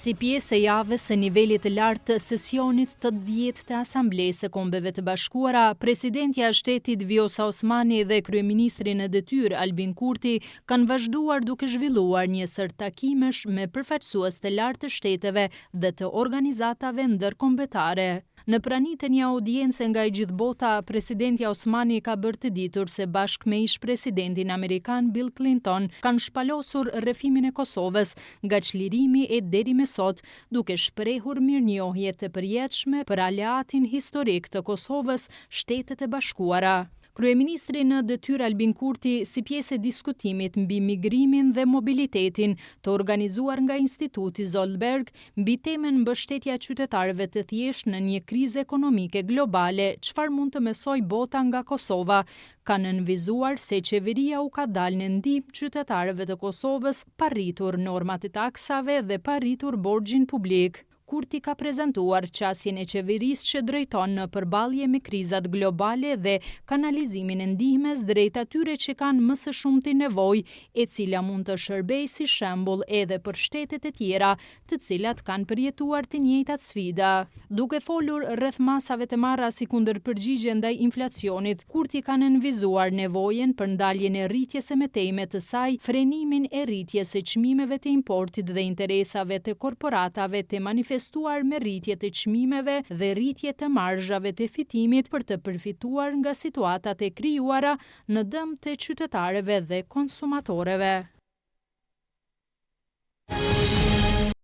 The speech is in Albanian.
Si pjesë e javës së nivelit të lartë të sesionit të 10 të Asamblesë së Kombeve të Bashkuara, presidentja e shtetit Vjosa Osmani dhe kryeministri në detyrë Albin Kurti kanë vazhduar duke zhvilluar një sër takimesh me përfaqësues të lartë të shteteve dhe të organizatave ndërkombëtare. Në pranitë e një audience nga e gjithë bota, presidentja Osmani ka bërë të ditur se bashkë me ish-presidentin amerikan Bill Clinton kanë shpalosur rrëfimin e Kosovës nga çlirimi e deri me sot, duke shprehur mirënjohje të përjetshme për aleatin historik të Kosovës, Shtetet e Bashkuara. Kryeministri në detyrë Albin Kurti, si pjesë e diskutimit mbi migrimin dhe mobilitetin të organizuar nga Instituti Zolberg, mbi temën mbështetja e qytetarëve të thjeshtë në një krizë ekonomike globale, çfarë mund të mësoj bota nga Kosova, ka nënvizuar se qeveria u ka dalë në ndihmë qytetarëve të Kosovës pa rritur normat e taksave dhe pa rritur borxhin publik. Kurti ka prezantuar qasjen e qeverisë që drejton në përballje me krizat globale dhe kanalizimin e ndihmës drejt atyre që kanë më së shumti nevojë, e cila mund të shërbejë si shembull edhe për shtetet e tjera, të cilat kanë përjetuar të njëjtat sfida. Duke folur rreth masave të marra si kundërpërgjigje ndaj inflacionit, Kurti ka nënvizuar nevojën për ndaljen e rritjes së mëtejme të saj, frenimin e rritjes së çmimeve të importit dhe interesave të korporatave të manifestuar me rritje të çmimeve dhe rritje të marzhave të fitimit për të përfituar nga situatat e krijuara në dëm të qytetarëve dhe konsumatorëve.